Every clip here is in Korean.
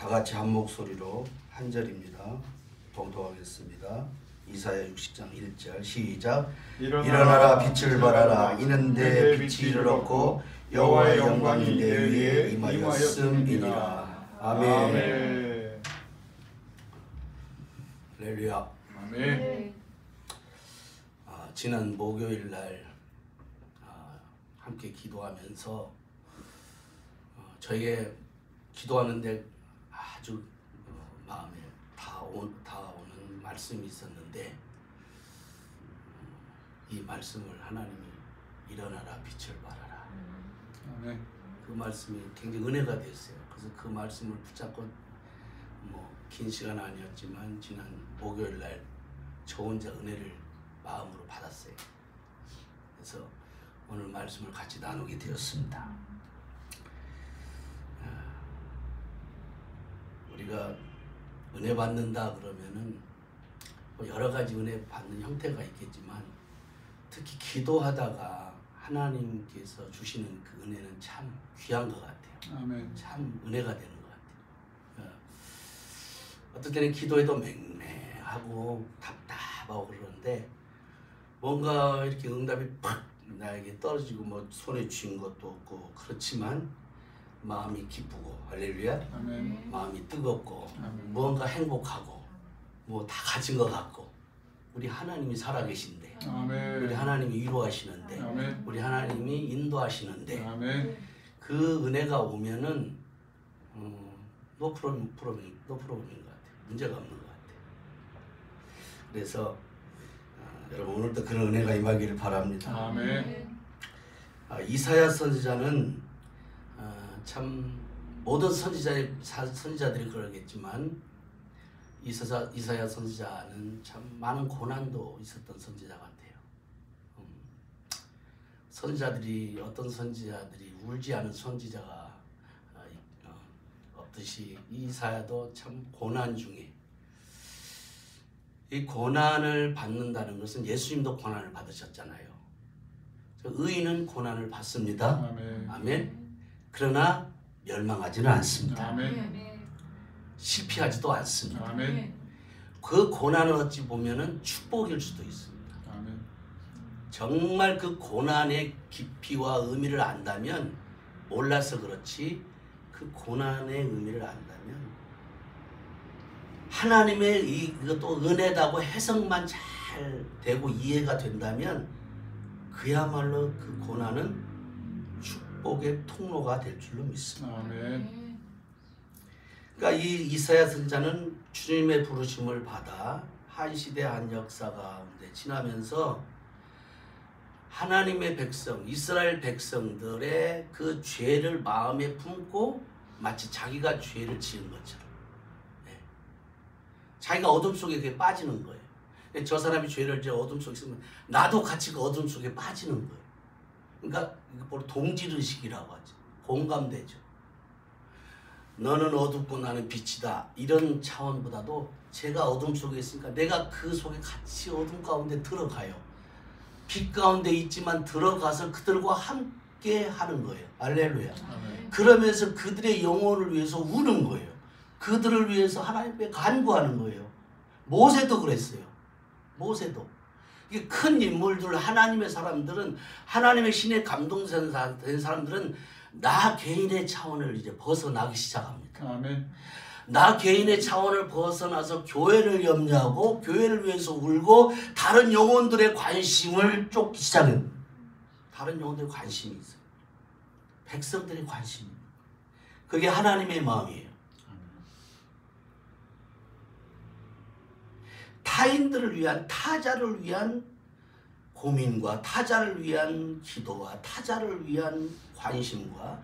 다 같이 한 목소리로 한 절입니다. 봉독하겠습니다. 이사야 60장 1절 시작. 일어나라 빛을 발하라 이는 내 빛이 이르렀고 여호와의 영광이 내 위에 임하였음이니라. 아멘. 할렐루야. 아멘. 지난 목요일 날 함께 기도하면서 저에게 기도하는데 아주 마음에 다오는 말씀이 있었는데 이 말씀을 하나님이 일어나라 빛을 발하라. 아멘. 그 말씀이 굉장히 은혜가 됐어요. 그래서 그 말씀을 붙잡고 긴 시간 아니었지만 지난 목요일 날 저 혼자 은혜를 마음으로 받았어요. 그래서 오늘 말씀을 같이 나누게 되었습니다. 우리가 은혜 받는다 그러면은 여러 가지 은혜 받는 형태가 있겠지만 특히 기도하다가 하나님께서 주시는 그 은혜는 참 귀한 것 같아요. 아멘. 참 은혜가 되는 것 같아요. 어떨 때는 기도해도 맹맹하고 답답하고 그러는데 뭔가 이렇게 응답이 팍 나에게 떨어지고 손에 쥔 것도 없고 그렇지만 마음이 기쁘고 할렐루야. 아멘. 마음이 뜨겁고 아멘. 무언가 행복하고 다 가진 것 같고 우리 하나님이 살아계신데 아멘. 우리 하나님이 위로하시는데 아멘. 우리 하나님이 인도하시는데 아멘. 그 은혜가 오면은 노 프로블ем인 것 같아요. 문제가 없는 것 같아요. 그래서 여러분 오늘도 그런 은혜가 임하기를 바랍니다. 아멘. 이사야 선지자는 참 모든 선지자들이 그러겠지만 이사야 선지자는 참 많은 고난도 있었던 선지자 같아요. 어떤 선지자들이 울지 않은 선지자가 없듯이 이사야도 참 고난 중에 이 고난을 받는다는 것은 예수님도 고난을 받으셨잖아요. 의인은 고난을 받습니다. 아멘. 아멘. 그러나 멸망하지는 않습니다. 아멘. 실패하지도 않습니다. 아멘. 그 고난을 어찌 보면은 축복일 수도 있습니다. 아멘. 정말 그 고난의 깊이와 의미를 안다면 몰라서 그렇지 그 고난의 의미를 안다면 하나님의 이것도 은혜다고 해석만 잘 되고 이해가 된다면 그야말로 그 고난은 축복의 통로가 될 줄로 믿습니다. 아멘. 그러니까 이 이사야 선지자는 주님의 부르심을 받아 한 시대 한 역사 가운데 지나면서 하나님의 백성, 이스라엘 백성들의 그 죄를 마음에 품고 마치 자기가 죄를 지은 것처럼 자기가 어둠 속에 그게 빠지는 거예요. 저 사람이 죄를 지어 어둠 속에 있으면 나도 같이 그 어둠 속에 빠지는 거예요. 그러니까 이거 동질의식이라고 하죠. 공감되죠. 너는 어둡고 나는 빛이다. 이런 차원보다도 제가 어둠 속에 있으니까 내가 그 속에 같이 어둠 가운데 들어가요. 빛 가운데 있지만 들어가서 그들과 함께 하는 거예요. 할렐루야. 아멘. 그러면서 그들의 영혼을 위해서 우는 거예요. 그들을 위해서 하나님께 간구하는 거예요. 모세도 그랬어요. 모세도. 이게 큰 인물들, 하나님의 사람들은, 하나님의 신에 감동된 사람들은 나 개인의 차원을 이제 벗어나기 시작합니다. 아멘. 나 개인의 차원을 벗어나서 교회를 염려하고 교회를 위해서 울고 다른 영혼들의 관심을 쫓기 시작해요. 다른 영혼들의 관심이 있어요. 백성들의 관심이. 그게 하나님의 마음이에요. 타인들을 위한, 타자를 위한 고민과 타자를 위한 기도와 타자를 위한 관심과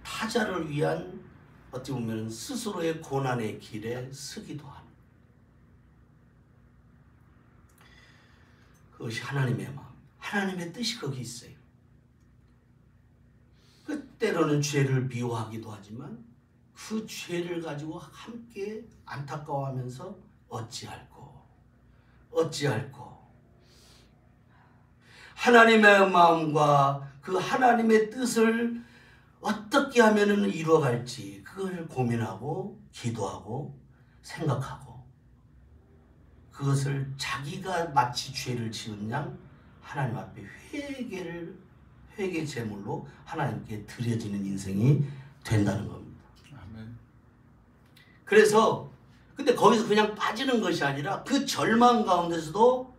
타자를 위한 어찌 보면 스스로의 고난의 길에 서기도 하는 그것이 하나님의 마음, 하나님의 뜻이 거기 있어요. 때로는 죄를 미워하기도 하지만 그 죄를 가지고 함께 안타까워하면서 어찌할꼬 하나님의 마음과 그 하나님의 뜻을 어떻게 하면은 이루어갈지 그걸 고민하고 기도하고 생각하고 그것을 자기가 마치 죄를 지은 양 하나님 앞에 회개 제물로 하나님께 드려지는 인생이 된다는 겁니다. 아멘. 그래서 근데 거기서 그냥 빠지는 것이 아니라 그 절망 가운데서도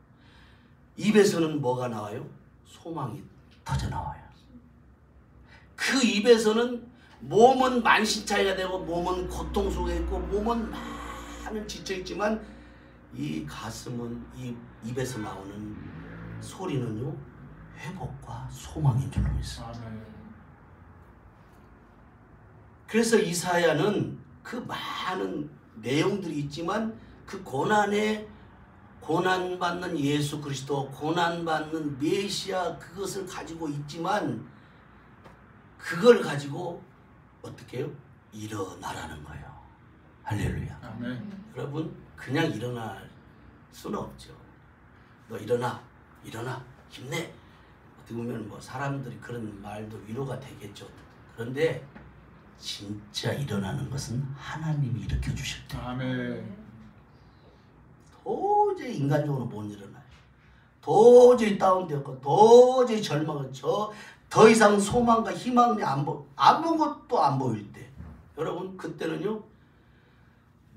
입에서는 뭐가 나와요? 소망이 터져 나와요. 그 입에서는 몸은 만신창이가 되고 몸은 고통 속에 있고 몸은 많은 지쳐 있지만 이 가슴은 이 입에서 나오는 소리는요 회복과 소망인 줄로 믿습니다. 아멘. 그래서 이사야는 그 많은 내용들이 있지만 그 고난받는 예수 그리스도, 고난받는 메시아 그것을 가지고 있지만 그걸 가지고 어떻게 해요? 일어나라는 거예요. 할렐루야. 아멘. 여러분 그냥 일어날 수는 없죠. 너 일어나 힘내. 어떻게 보면 뭐 사람들이 그런 말도 위로가 되겠죠. 그런데 진짜 일어나는 것은 하나님이 일으켜 주실 때 아멘. 도저히 인간적으로 못 일어나요. 도저히 다운되었고 도저히 절망을 더 이상 소망과 희망이 아무것도 안 보일 때 여러분 그때는요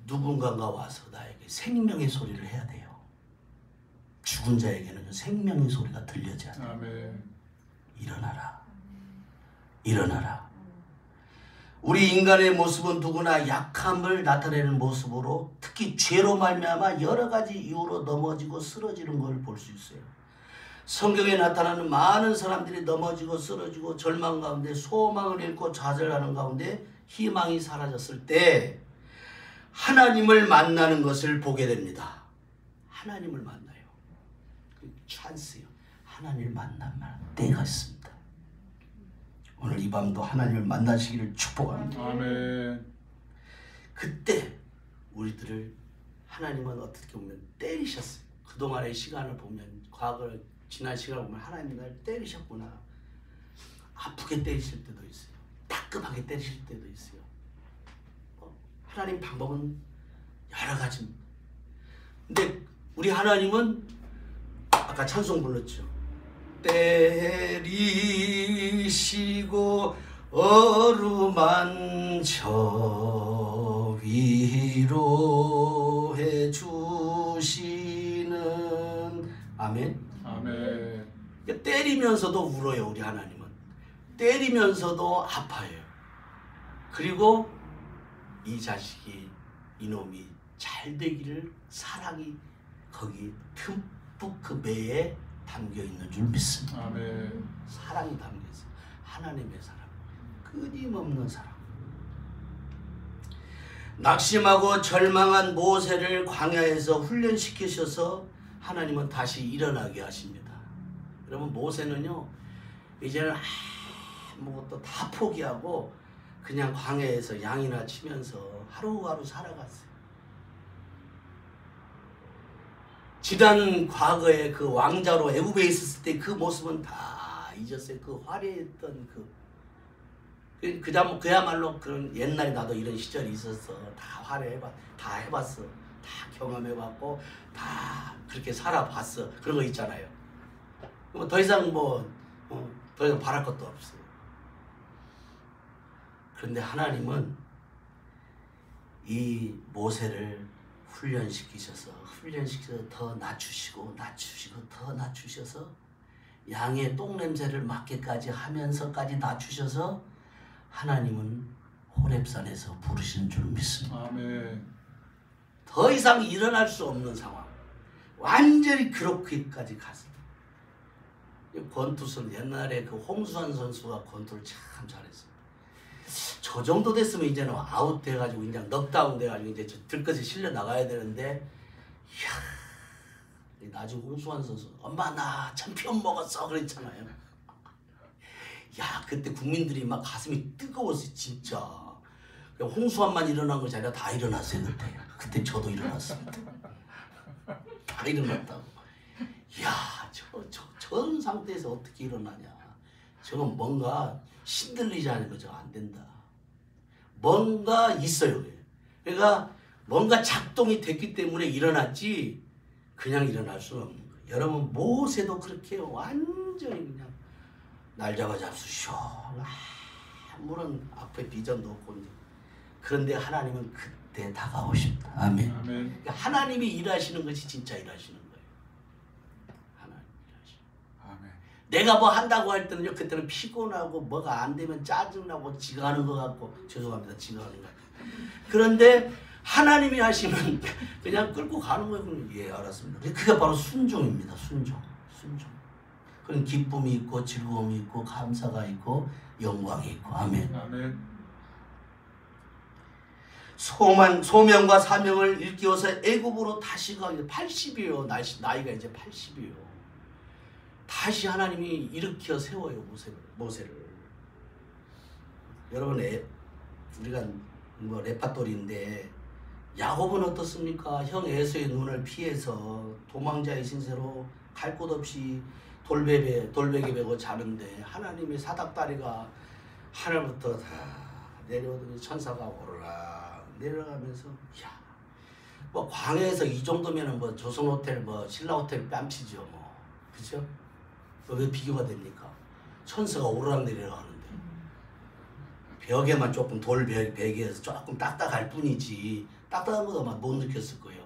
누군가가 와서 나에게 생명의 소리를 해야 돼요. 죽은 자에게는 생명의 소리가 들려져야 돼요. 아멘. 일어나라. 우리 인간의 모습은 누구나 약함을 나타내는 모습으로 특히 죄로 말미암아 여러 가지 이유로 넘어지고 쓰러지는 걸 볼 수 있어요. 성경에 나타나는 많은 사람들이 넘어지고 쓰러지고 절망 가운데 소망을 잃고 좌절하는 가운데 희망이 사라졌을 때 하나님을 만나는 것을 보게 됩니다. 하나님을 만나요. 그 찬스요. 하나님을 만날 때가 있습니다. 오늘 이 밤도 하나님을 만나시기를 축복합니다. 아멘. 그때 우리들을 하나님은 어떻게 보면 때리셨어요. 그동안의 시간을 보면 과거를 지난 시간을 보면 하나님이 날 때리셨구나. 아프게 때리실 때도 있어요. 따끔하게 때리실 때도 있어요. 하나님 방법은 여러 가지입니다. 근데 우리 하나님은 아까 찬송 불렀죠. 때리시고 어루만져 위로해 주시는 아멘. 아멘. 때리면서도 울어요. 우리 하나님은 때리면서도 아파요. 그리고 이 자식이 이놈이 잘 되기를 사랑이 거기 듬뿍 그 배에 담겨 있는 줄 믿습니다. 아멘. 사랑이 담겨 있어요. 하나님의 사랑, 끊임없는 사랑. 낙심하고 절망한 모세를 광야에서 훈련시키셔서 하나님은 다시 일어나게 하십니다. 여러분 모세는요 이제는 아무것도 다 포기하고 그냥 광야에서 양이나 치면서 하루하루 살아갔어요. 지난 과거에 그 왕자로 애굽에 있었을 때 그 모습은 다 잊었어요. 그 화려했던 그야말로 그런 옛날에 나도 이런 시절이 있었어. 다 다 해봤어. 다 경험해봤고 다 그렇게 살아봤어. 그런 거 있잖아요. 더 이상 더 이상 바랄 것도 없어요. 그런데 하나님은 이 모세를 훈련시키셔서 더 낮추시고 더 낮추셔서 양의 똥냄새를 맡게까지 하면서까지 낮추셔서 하나님은 호렙산에서 부르시는 줄 믿습니다. 아멘. 더 이상 일어날 수 없는 상황. 완전히 그렇게까지 갔습니다. 권투선 옛날에 그 홍수환 선수가 권투를 참 잘했습니다. 저 정도 됐으면 이제는 아웃 돼가지고 그냥 넉다운 돼가지고 이제 들것에 실려 나가야 되는데, 이야, 나중에 홍수환 선수 엄마 나 챔피언 먹었어 그랬잖아요. 야 그때 국민들이 막 가슴이 뜨거웠어요 진짜. 홍수환만 일어난 것이 아니라 다 일어났어요 그때. 그때 저도 일어났습니다. 다 일어났다고. 이야 저런 상태에서 어떻게 일어나냐. 저건 뭔가 신들리지 않은 거 저거 안 된다. 뭔가 있어요. 그러니까 뭔가 작동이 됐기 때문에 일어났지 그냥 일어날 수는 없는 거예요. 여러분 모세도 그렇게 완전히 그냥 날 잡아 잡수시오. 아무런 앞에 비전도 없고 그런데 하나님은 그때 다가오십니다. 아멘. 아멘. 그러니까 하나님이 일하시는 것이 진짜 일하시는 거예요. 하나님 일하시는. 아멘. 내가 뭐 한다고 할 때는요, 그때는 피곤하고 뭐가 안 되면 짜증나고 지가하는 것 같고, 죄송합니다, 지가하는 것 같고. 그런데 하나님이 하시면 그냥 끌고 가는 거예요. 예, 알았습니다. 그게 바로 순종입니다. 순종. 그런 기쁨이 있고 즐거움이 있고 감사가 있고 영광이 있고. 아멘. 아멘. 소명과 사명을 일깨워서 애굽으로 다시 가게 80이에요. 나이가 이제 80이에요. 다시 하나님이 일으켜 세워요. 모세를. 여러분 우리가 뭐 레파토리인데 야곱은 어떻습니까? 형 에서의 눈을 피해서 도망자의 신세로 갈 곳 없이 돌베개 베고 자는데 하나님의 사닥다리가 하늘부터 다 내려오더니 천사가 오르락 내려가면서 뭐 광야에서 이 정도면은 뭐 조선 호텔 뭐 신라 호텔 뺨치죠 뭐. 그죠? 왜 비교가 됩니까? 천사가 오르락 내려가는데 벽에만 조금 베개에서 조금 딱딱할 뿐이지 딱딱한 것도 아마 못 느꼈을 거예요.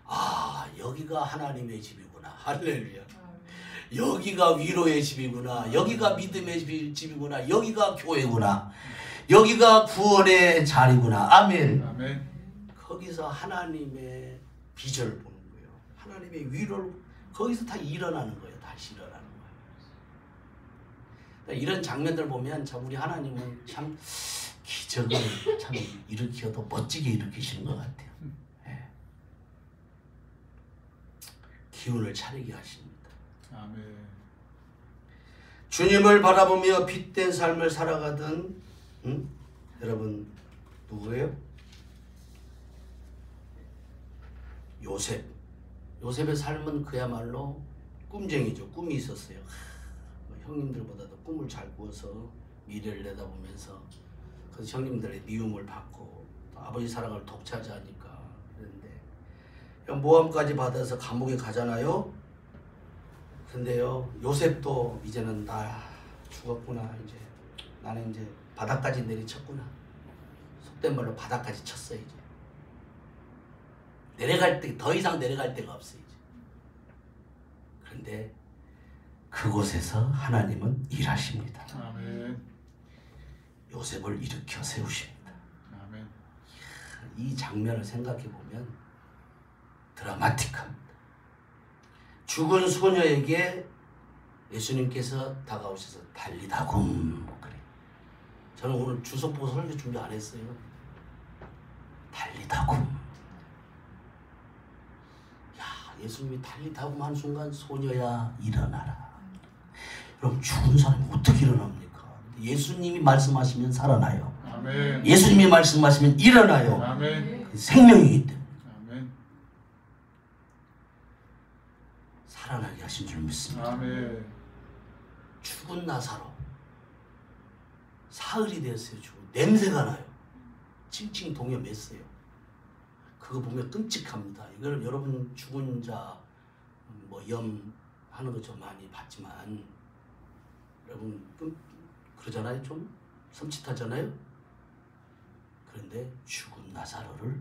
아, 여기가 하나님의 집이구나. 할렐루야. 여기가 위로의 집이구나. 여기가 믿음의 집이구나. 여기가 교회구나. 여기가 구원의 자리구나. 아멘. 아멘. 거기서 하나님의 비전을 보는 거예요. 하나님의 위로를 거기서 다 일어나는 거예요. 다시 일어나는 거예요. 이런 장면들 보면 참 우리 하나님은 참 기적을 참 일으켜도 멋지게 일으키시는 것 같아요. 네. 기운을 차리게 하십니다. 아멘. 주님을 바라보며 빛된 삶을 살아가던 여러분 누구예요? 요셉의 삶은 그야말로 꿈쟁이죠. 꿈이 있었어요. 형님들보다도 꿈을 잘 꾸어서 미래를 내다보면서 그 형님들의 미움을 받고 아버지 사랑을 독차지하니까 그런데 모함까지 받아서 감옥에 가잖아요. 근데요 요셉도 이제는 나 죽었구나. 이제 나는 이제 바닥까지 내리쳤구나. 속된 말로 바닥까지 쳤어요. 이제 내려갈 때 더 이상 내려갈 데가 없어요. 이제. 그런데 그곳에서 하나님은 일하십니다. 아멘. 요셉을 일으켜 세우십니다. 아멘. 이 장면을 생각해 보면 드라마틱합니다. 죽은 소녀에게 예수님께서 다가오셔서 달리다굼 그래. 저는 오늘 주석 보고 설교 준비 안 했어요. 달리다굼. 야, 예수님이 달리다굼 한 순간 소녀야 일어나라. 그럼 죽은 사람이 어떻게 일어납니까? 예수님이 말씀하시면 살아나요. 아멘. 예수님이 말씀하시면 일어나요. 아멘. 생명이기 때문에. 아멘. 살아나게 하신 줄 믿습니다. 아멘. 죽은 나사로 사흘이 되었어요. 냄새가 나요. 칭칭 동여맸어요. 그거 보면 끔찍합니다. 이걸 여러분 죽은 자 뭐 염 하는 거 좀 많이 봤지만 여러분 그러잖아요. 좀 섬찟하잖아요. 그런데 죽은 나사로를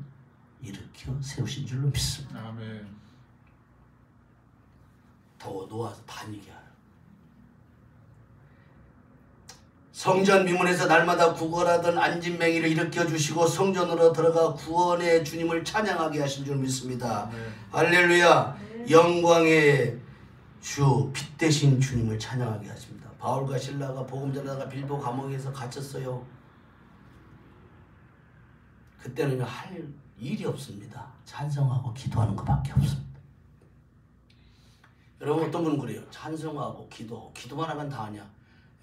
일으켜 세우신 줄로 믿습니다. 아멘. 더 놓아서 다니게 하라. 성전 미문에서 날마다 구걸하던 안진뱅이를 일으켜 주시고 성전으로 들어가 구원의 주님을 찬양하게 하신 줄 믿습니다. 아멘. 할렐루야. 영광의 주 빛 대신 주님을 찬양하게 하십니다. 바울과 실라가 복음 전하다가 빌보 감옥에서 갇혔어요. 그때는 할 일이 없습니다. 찬송하고 기도하는 것밖에 없습니다. 여러분 어떤 분은 그래요. 찬송하고 기도만 하면 다 하냐.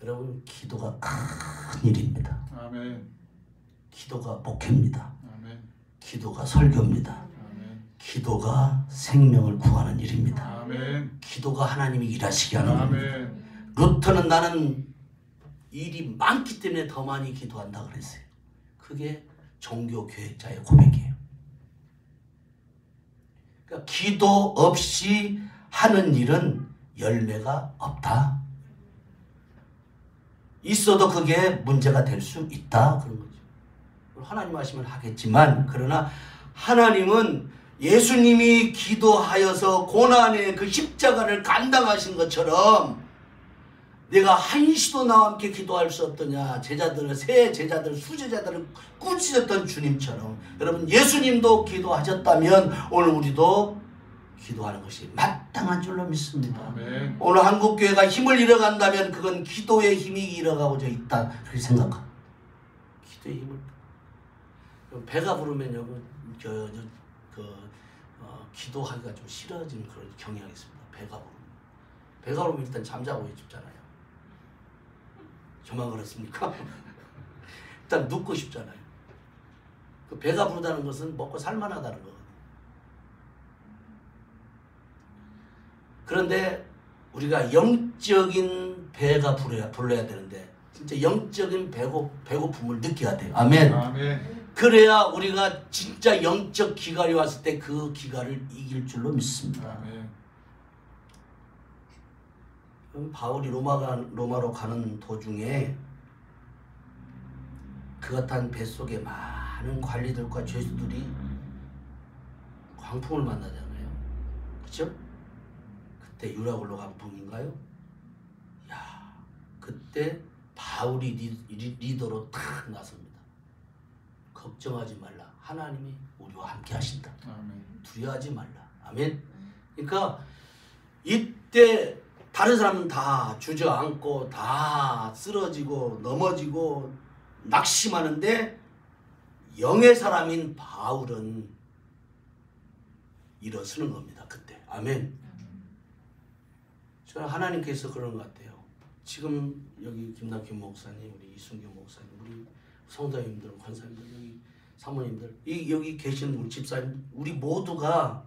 여러분 기도가 큰 일입니다. 아멘. 기도가 목회입니다. 아멘. 기도가 설교입니다. 아멘. 기도가 생명을 구하는 일입니다. 아멘. 기도가 하나님이 일하시게 하는 겁니다. 아멘. 루터는 나는 일이 많기 때문에 더 많이 기도한다 그랬어요. 그게 종교 교육자의 고백이에요. 그러니까 기도 없이 하는 일은 열매가 없다. 있어도 그게 문제가 될 수 있다. 그런 거죠. 하나님 하시면 하겠지만, 그러나 하나님은 예수님이 기도하여서 고난의 그 십자가를 감당하신 것처럼 내가 한시도 나와 함께 기도할 수 없더냐. 제자들을, 새 제자들, 수제자들을 꾸짖었던 주님처럼 여러분 예수님도 기도하셨다면 오늘 우리도 기도하는 것이 마땅한 줄로 믿습니다. 아멘. 오늘 한국교회가 힘을 잃어간다면 그건 기도의 힘이 잃어가고자 있다. 그렇게 생각합니다. 기도의 힘을. 배가 부르면요, 기도하기가 좀 싫어지는 그런 경향이 있습니다. 배가 부르면 일단 잠자고 싶잖아요. 저만 그렇습니까? 일단 눕고 싶잖아요. 그 배가 부르다는 것은 먹고 살만하다는 거거든요. 그런데 우리가 영적인 배가 불러야 되는데 진짜 영적인 배고픔을 느껴야 돼요. 아멘. 아멘. 그래야 우리가 진짜 영적 기갈이 왔을 때 그 기갈을 이길 줄로 믿습니다. 아멘. 바울이 로마로 가는 도중에 그것한 뱃속에 많은 관리들과 죄수들이 광풍을 만나잖아요. 그렇죠? 그때 유라굴로 광풍인가요? 야, 그때 바울이 리더로 탁 나섭니다. 걱정하지 말라. 하나님이 우리와 함께 하신다. 아멘. 두려워하지 말라. 아멘. 그러니까 이때 다른 사람은 다 주저앉고 다 쓰러지고 넘어지고 낙심하는데 영의 사람인 바울은 일어서는 겁니다. 그때. 아멘. 저는 하나님께서 그런 것 같아요. 지금 여기 김낙현 목사님, 우리 이순경 목사님, 우리 성도님들, 권사님들, 여기 사모님들, 여기 계신 우리 집사님, 우리 모두가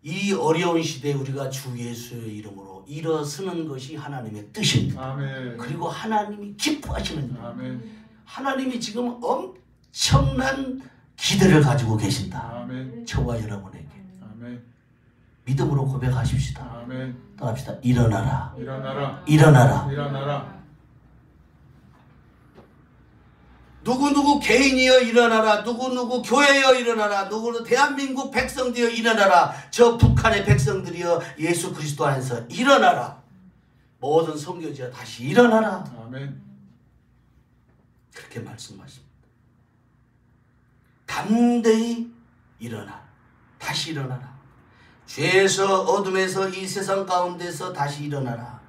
이 어려운 시대에 우리가 주 예수의 이름으로 일어서는 것이 하나님의 뜻입니다. 아멘. 그리고 하나님이 기뻐하시는 일. 아멘. 하나님이 지금 엄청난 기대를 가지고 계신다. 아멘. 저와 여러분에게. 아멘. 믿음으로 고백하십시다. 아멘. 따라합시다. 일어나라. 일어나라. 일어나라. 일어나라. 누구누구 개인이여 일어나라. 누구누구 교회여 일어나라. 누구누구 대한민국 백성들여 일어나라. 저 북한의 백성들이여 예수 그리스도 안에서 일어나라. 모든 선교지여 다시 일어나라. 아멘. 그렇게 말씀하십니다. 담대히 일어나. 다시 일어나라. 죄에서 어둠에서 이 세상 가운데서 다시 일어나라.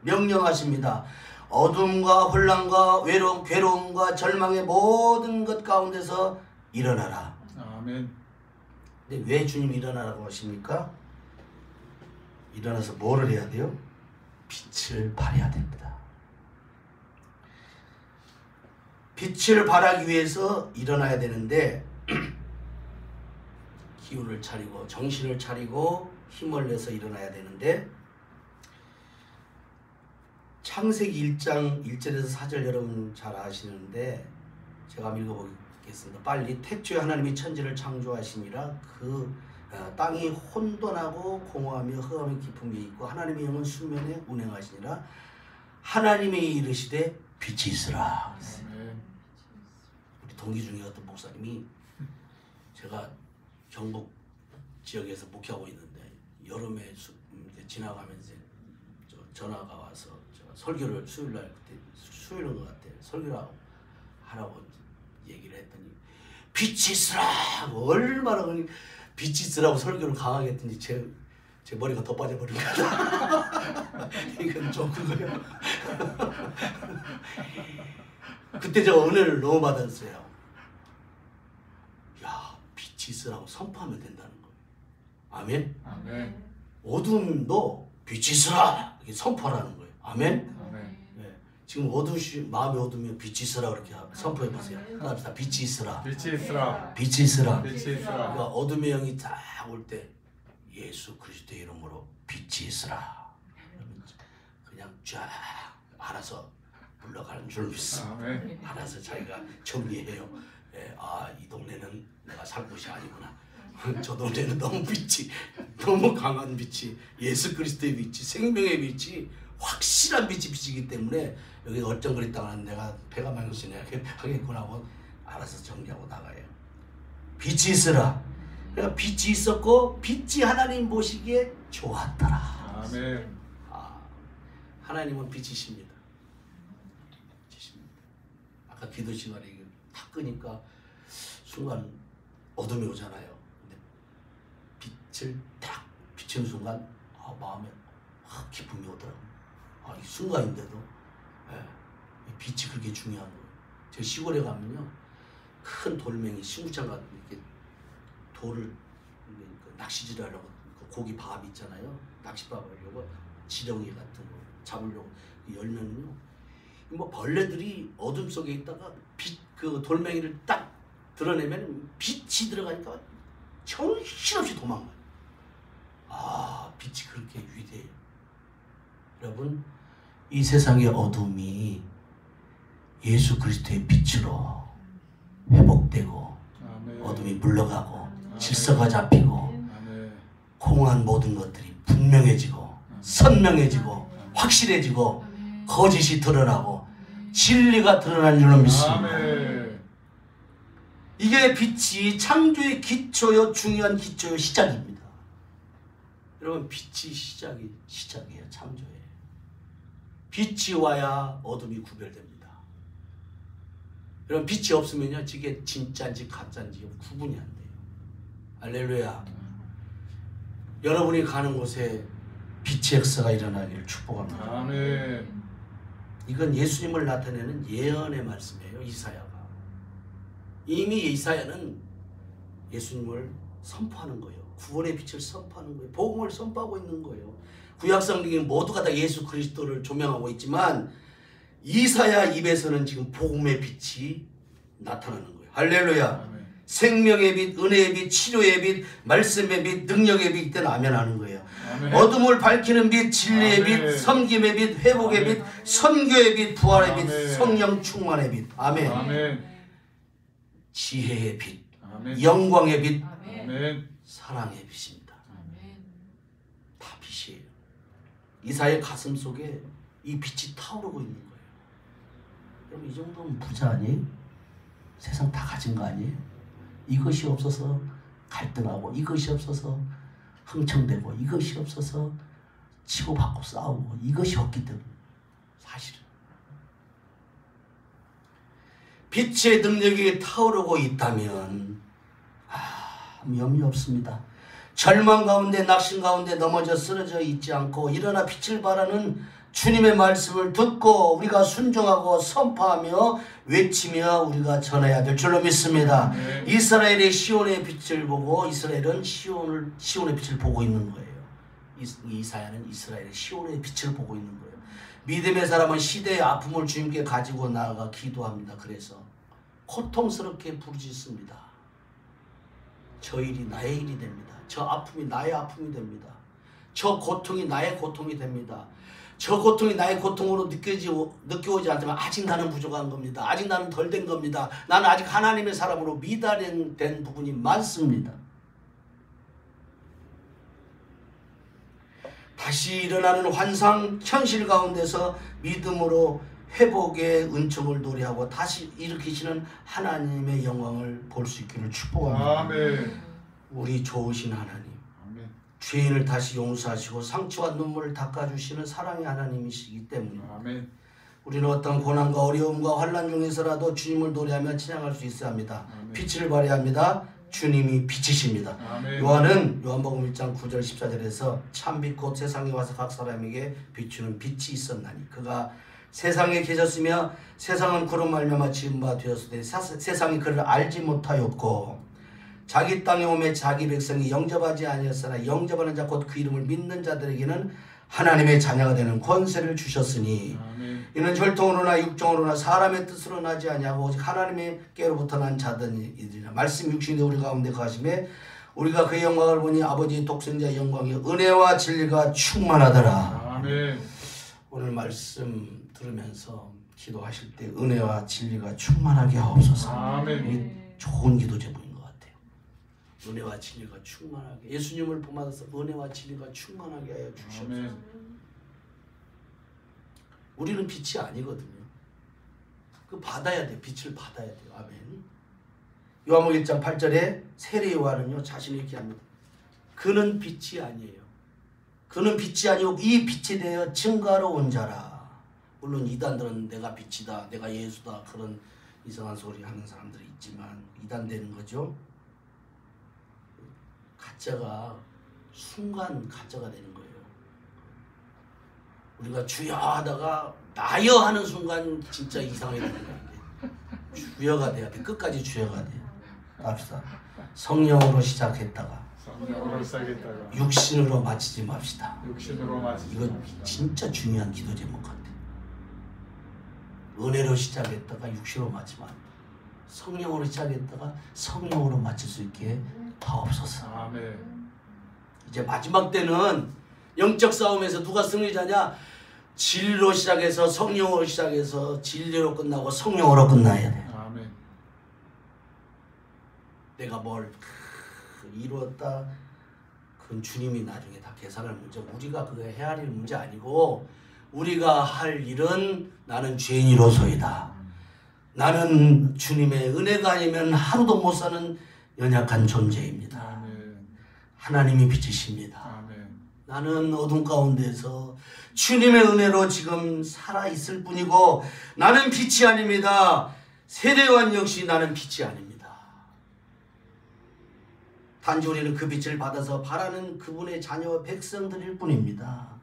명령하십니다. 어둠과 혼란과 외로움, 괴로움과 절망의 모든 것 가운데서 일어나라. 아멘. 근데 왜 주님이 일어나라고 하십니까? 일어나서 뭐를 해야 돼요? 빛을 발해야 됩니다. 빛을 발하기 위해서 일어나야 되는데 기운을 차리고 정신을 차리고 힘을 내서 일어나야 되는데 창세기 1장 1절에서 4절 여러분 잘 아시는데 제가 한번 읽어보겠습니다. 빨리 태초에 하나님이 천지를 창조하시니라. 그 땅이 혼돈하고 공허하며 흑암의 깊음이 있고 하나님의 영은 수면에 운행하시니라. 하나님이 이르시되 빛이 있으라. 아멘. 우리 동기 중에 어떤 목사님이 제가 경북 지역에서 목회하고 있는데 여름에 지나가면서 전화가 와서 제가 설교를 수요일날 그때 수요일인 것 같아요. 설교를 하라고 얘기를 했더니 빛이 있으라. 얼마나 빛이 있으라고 설교를 강하게 했더니 제 머리가 더 빠져버린 거야. 이건 좀 그거예요. 그때 제가 은혜를 너무 받았어요. 야, 빛이 있으라고 선포하면 된다는 거예요. 아멘. 아멘. 어둠도 빛이 있으라 이렇게 선포하라는 거예요. 아멘. 아멘. 네. 지금 마음이 어두우면 빛이 있으라 그렇게 선포해 보세요. 합시다. 빛이 있으라. 빛이 있으라. 빛이 있으라. 빛이 있으라. 그러니까 어둠의 영이 딱 올 때 예수 그리스도의 이름으로 빛이 있으라. 그냥 쫙 알아서 물러가는 줄 믿습니다. 아멘. 알아서 자기가 정리해요. 예, 아, 이 동네는 내가 살 곳이 아니구나. 저 동네는 너무 빛이, 너무 강한 빛이, 예수 그리스도의 빛이, 생명의 빛이, 확실한 빛이 비치기 때문에 여기 얼쩡거렸다가 내가 배가 망신해야 하겠구나 하고 알아서 정리하고 나가요. 빛이 있으라. 그러니까 빛이 있었고 빛이 하나님 보시기에 좋았더라. 아멘. 아, 하나님은 빛이십니다. 빛이십니다. 아까 기도 시간에 탁 끄니까 순간 어둠이 오잖아요. 근데 빛을 딱 비치는 순간 마음에 기쁨이 오더라고요. 이 순간인데도 이 빛이 그렇게 중요한 거예요. 제 시골에 가면요, 큰 돌멩이, 신구장 같은 이렇게 돌을 낚시질 하려고 고기 밥 있잖아요. 낚시밥 하려고 지렁이 같은 거 잡으려고 열면요, 뭐 벌레들이 어둠 속에 있다가 그 돌멩이를 딱 드러내면 빛이 들어가니까 정신없이 도망가요. 아, 빛이 그렇게 위대해요. 여러분, 이 세상의 어둠이 예수 그리스도의 빛으로 회복되고 아멘. 어둠이 물러가고 질서가 잡히고 아멘. 공허한 모든 것들이 분명해지고 선명해지고 확실해지고 거짓이 드러나고 진리가 드러난 줄로 믿습니다. 아멘. 이게 빛이 창조의 기초요, 중요한 기초요, 시작입니다. 여러분, 빛이 시작이에요. 창조에 빛이 와야 어둠이 구별됩니다. 여러분, 빛이 없으면요, 이게 진짜인지 가짜인지 구분이 안 돼요. 할렐루야. 여러분이 가는 곳에 빛의 역사가 일어나기를 축복합니다. 아멘. 이건 예수님을 나타내는 예언의 말씀이에요. 이사야가. 이미 이사야는 예수님을 선포하는 거예요. 구원의 빛을 선포하는 거예요. 복음을 선포하고 있는 거예요. 구약 성경이 모두가 다 예수 그리스도를 조명하고 있지만 이사야 입에서는 지금 복음의 빛이 나타나는 거예요. 할렐루야. 아멘. 생명의 빛, 은혜의 빛, 치료의 빛, 말씀의 빛, 능력의 빛, 이때는 아멘하는 거예요. 아멘. 어둠을 밝히는 빛, 진리의 빛, 아멘. 섬김의 빛, 회복의 아멘. 빛, 선교의 빛, 부활의 빛, 아멘. 성령 충만의 빛. 아멘. 아멘. 지혜의 빛, 아멘. 영광의 빛, 아멘. 사랑의 빛입니다. 다 빛이에요. 이사의 가슴 속에 이 빛이 타오르고 있는 거예요. 여러분, 이 정도면 부자 아니에요? 세상 다 가진 거 아니에요? 이것이 없어서 갈등하고, 이것이 없어서 흥청대고, 이것이 없어서 치고받고 싸우고, 이것이 없기 때문에 사실은 빛의 능력이 타오르고 있다면 염려 없습니다. 절망 가운데, 낙심 가운데 넘어져 쓰러져 있지 않고 일어나 빛을 발하는 주님의 말씀을 듣고 우리가 순종하고 선포하며 외치며 우리가 전해야 될 줄로 믿습니다. 네. 이스라엘의 시온의 빛을 보고 이스라엘은 시온의 빛을 보고 있는 거예요. 이사야는 이스라엘의 시온의 빛을 보고 있는 거예요. 믿음의 사람은 시대의 아픔을 주님께 가지고 나아가 기도합니다. 그래서 고통스럽게 부르짖습니다. 저 일이 나의 일이 됩니다. 저 아픔이 나의 아픔이 됩니다. 저 고통이 나의 고통이 됩니다. 저 고통이 나의 고통으로 느껴오지 않지만 아직 나는 부족한 겁니다. 아직 나는 덜 된 겁니다. 나는 아직 하나님의 사람으로 미달된 부분이 많습니다. 다시 일어나는 환상, 현실 가운데서 믿음으로 회복의 은총을 노래하고 다시 일으키시는 하나님의 영광을 볼 수 있기를 축복합니다. 아멘. 우리 좋으신 하나님, 아멘. 죄인을 다시 용서하시고 상처와 눈물을 닦아주시는 사랑의 하나님이시기 때문에 아멘. 우리는 어떤 고난과 어려움과 환난 중에서라도 주님을 노래하며 찬양할 수 있어야 합니다. 아멘. 빛을 발해야 합니다. 주님이 빛이십니다. 아멘. 요한은 요한복음 1장 9절 14절에서 참빛 곧 세상에 와서 각 사람에게 비추는 빛이 있었나니 그가 세상에 계셨으며 세상은 그로 말미암아 지은 바 되었으되 세상이 그를 알지 못하였고 자기 땅에 오매 자기 백성이 영접하지 아니었으나 영접하는 자 곧 그 이름을 믿는 자들에게는 하나님의 자녀가 되는 권세를 주셨으니 아멘. 이는 혈통으로나 육정으로나 사람의 뜻으로 나지 아니하고 오직 하나님께로부터 난 자들이니라. 말씀 육신이 우리 가운데 가심에 우리가 그의 영광을 보니 아버지의 독생자의 영광이 은혜와 진리가 충만하더라. 아멘. 오늘 말씀 들으면서 기도하실 때 은혜와 진리가 충만하게 하옵소서. 아멘. 이게 좋은 기도 제목인 것 같아요. 은혜와 진리가 충만하게, 예수님을 본받아서 은혜와 진리가 충만하게 하여 주시옵소서. 아멘. 우리는 빛이 아니거든요. 그 받아야 돼. 빛을 받아야 돼요. 아멘. 요한복음 1장 8절에 세례 요한은요 자신을 이렇게 합니다. 그는 빛이 아니에요. 그는 빛이 아니고 이 빛에 대하여 증거하러 온 자라. 물론 이단들은 내가 빛이다, 내가 예수다 그런 이상한 소리 하는 사람들이 있지만 이단되는 거죠. 가짜가 순간 가짜가 되는 거예요. 우리가 주여 하다가 나여 하는 순간 진짜 이상하게 되는 거예요. 주여가 돼야 돼. 끝까지 주여가 돼. 합시다. 성령으로 시작했다가 성령으로 시작했다가 육신으로 마치지 맙시다. 육신으로 마치지 이거 맙시다. 진짜 중요한 기도 제목 같아. 은혜로 시작했다가 육신으로 마치면 안 돼. 성령으로 시작했다가 성령으로 마칠 수 있게 하옵소서. 아멘. 이제 마지막 때는 영적 싸움에서 누가 승리자냐? 진리로 시작해서 성령으로 시작해서 진리로 끝나고 성령으로 끝나야 돼. 아멘. 내가 뭘 이루었다. 그건 주님이 나중에 다 계산할 문제. 우리가 그거 해야 할 문제 아니고 우리가 할 일은 나는 죄인이로소이다. 나는 주님의 은혜가 아니면 하루도 못 사는 연약한 존재입니다. 아멘. 하나님이 빛이십니다. 아멘. 나는 어둠 가운데서 주님의 은혜로 지금 살아있을 뿐이고 나는 빛이 아닙니다. 세례요한 역시 나는 빛이 아닙니다. 단지 우리는 그 빛을 받아서 바라는 그분의 자녀와 백성들일 뿐입니다.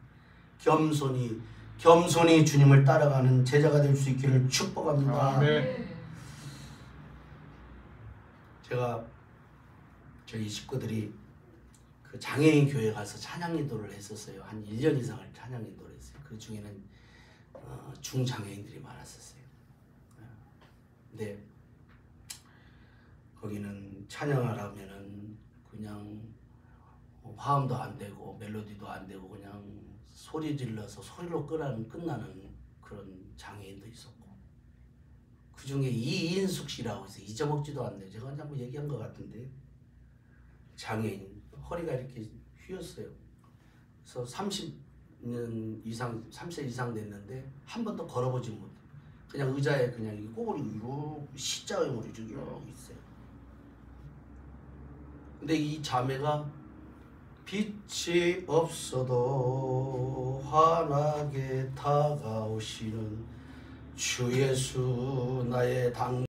겸손히 주님을 따라가는 제자가 될 수 있기를 축복합니다. 아멘. 제가 저희 식구들이 그 장애인 교회 가서 찬양 인도를 했었어요. 한 1년 이상을 찬양 인도를 했어요. 그 중에는 중장애인들이 많았었어요. 근데 거기는 찬양하려면은 그냥 화음도 안 되고 멜로디도 안 되고 그냥 소리 질러서 소리로 끝나는 그런 장애인도 있었고, 그 중에 이인숙 씨라고 해서 잊어먹지도 않네요. 제가 한번 얘기한 것 같은데 장애인 허리가 이렇게 휘었어요. 그래서 30년 이상 30세 이상 됐는데 한 번도 걸어보지 못해. 그냥 의자에 그냥 이 꼬리 이렇게 C자형으로 쭉 있어요. 근데 이 자매가 빛이 없어도 환하게 다가오시는 주 예수 나의 당